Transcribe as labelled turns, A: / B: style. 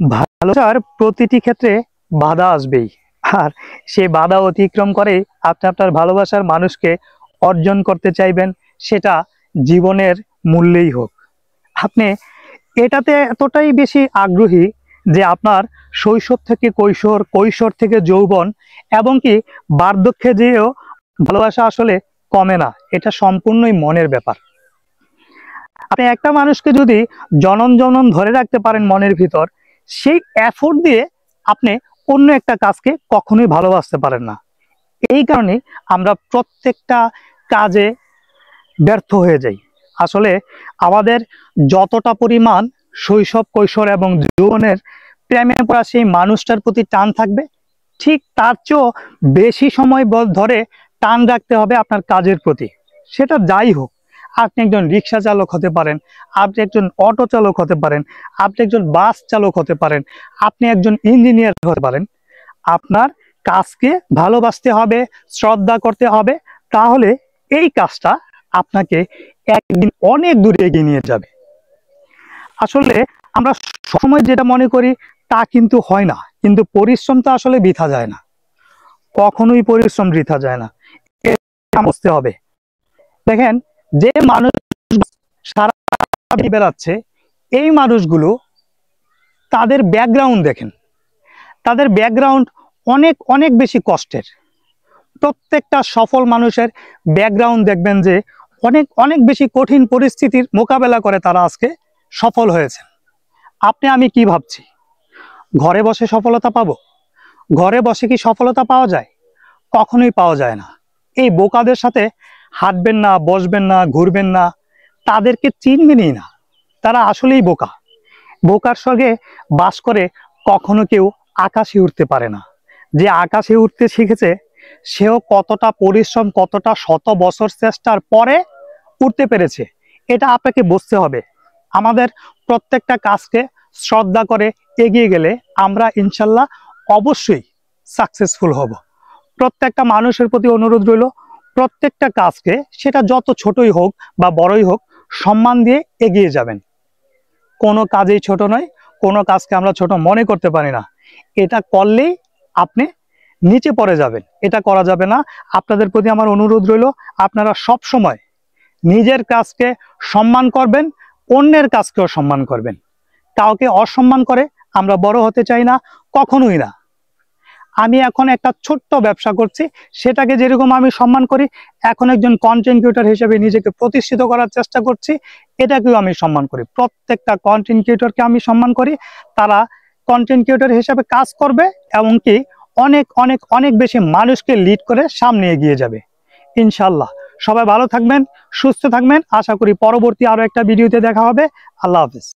A: ভালোবাসার প্রতিটি ক্ষেত্রে বাধা আসবেই, আর সেই বাধা অতিক্রম করে আপনি আপনার ভালোবাসার মানুষকে অর্জন করতে চাইবেন, সেটা জীবনের মূল্যেই হোক। আপনি এটাতে এতটাই বেশি আগ্রহী যে আপনার শৈশব থেকে কৈশোর, কৈশোর থেকে যৌবন, এবং কি বার্ধক্যে যেও ভালোবাসা আসলে কমে না। এটা সম্পূর্ণই মনের ব্যাপার। আপনি একটা মানুষকে যদি জনম জনম ধরে রাখতে পারেন মনের ভিতর, সেই এফোর্ট দিয়ে আপনি অন্য একটা কাজকে কখনোই ভালোবাসতে পারেন না। এই কারণে আমরা প্রত্যেকটা কাজে ব্যর্থ হয়ে যাই। আসলে আমাদের যতটা পরিমাণ শৈশব, কৈশোর এবং যৌবনের প্রেমে পড়া সেই মানুষটার প্রতি টান থাকবে, ঠিক তার চেয়েও বেশি সময় ধরে টান রাখতে হবে আপনার কাজের প্রতি। সেটা যাই হোক, আপনি একজন রিক্সা চালক হতে পারেন, আপনি একজন অটো চালক হতে পারেন, আপনি একজন বাস চালক হতে পারেন, আপনি একজন ইঞ্জিনিয়ার হতে পারেন। আপনার কাজকে ভালোবাসতে হবে, শ্রদ্ধা করতে হবে, তাহলে এই কাজটা আপনাকে একদিন অনেক দূরে এগিয়ে নিয়ে যাবে। আসলে আমরা সবসময় যেটা মনে করি তা কিন্তু হয় না, কিন্তু পরিশ্রম তো আসলে বৃথা যায় না, কখনোই পরিশ্রম বৃথা যায় না, এটা বুঝতে হবে। দেখেন, যে মানুষ সারা বেড়াচ্ছে, এই মানুষগুলো, তাদের ব্যাকগ্রাউন্ড দেখেন, তাদের ব্যাকগ্রাউন্ড অনেক অনেক বেশি কষ্টের। প্রত্যেকটা সফল মানুষের ব্যাকগ্রাউন্ড দেখবেন যে অনেক অনেক বেশি কঠিন পরিস্থিতির মোকাবেলা করে তারা আজকে সফল হয়েছে। আপনি আমি কি ভাবছি, ঘরে বসে সফলতা পাবো? ঘরে বসে কি সফলতা পাওয়া যায়? কখনোই পাওয়া যায় না। এই বোকাদের সাথে হাঁটবেন না, বসবেন না, ঘুরবেন না, তাদেরকে চিনবেনই না। তারা আসলেই বোকা। বোকার সঙ্গে বাস করে কখনো কেউ আকাশে উঠতে পারে না। যে আকাশে উঠতে শিখেছে, সেও কতটা পরিশ্রম, কতটা শত বছর চেষ্টার পরে উঠতে পেরেছে, এটা আপনাকে বুঝতে হবে। আমাদের প্রত্যেকটা কাজকে শ্রদ্ধা করে এগিয়ে গেলে আমরা ইনশাল্লাহ অবশ্যই সাকসেসফুল হব। প্রত্যেকটা মানুষের প্রতি অনুরোধ রইল, প্রত্যেকটা কাজকে, সেটা যত ছোটই হোক বা বড়ই হোক, সম্মান দিয়ে এগিয়ে যাবেন। কোনো কাজেই ছোট নয়, কোনো কাজকে আমরা ছোট মনে করতে পারি না। এটা করলেই আপনি নিচে পড়ে যাবেন, এটা করা যাবে না। আপনাদের প্রতি আমার অনুরোধ রইল, আপনারা সব সময় নিজের কাজকে সম্মান করবেন, অন্যের কাজকেও সম্মান করবেন। কাউকে অসম্মান করে আমরা বড় হতে চাই না, কখনোই না। আমি এখন একটা ছোট্ট ব্যবসা করছি, সেটাকে যেরকম আমি সম্মান করি, এখন একজন কন্টেন্ট ক্রিয়েটর হিসেবে নিজেকে প্রতিষ্ঠিত করার চেষ্টা করছি, এটাকেও আমি সম্মান করি। প্রত্যেকটা কন্টেন্ট ক্রিয়েটরকে আমি সম্মান করি। তারা কন্টেন্ট ক্রিয়েটর হিসেবে কাজ করবে, এমনকি অনেক অনেক অনেক বেশি মানুষকে লিড করে সামনে এগিয়ে যাবে ইনশাল্লাহ। সবাই ভালো থাকবেন, সুস্থ থাকবেন। আশা করি পরবর্তী আরো একটা ভিডিওতে দেখা হবে। আল্লাহ হাফেজ।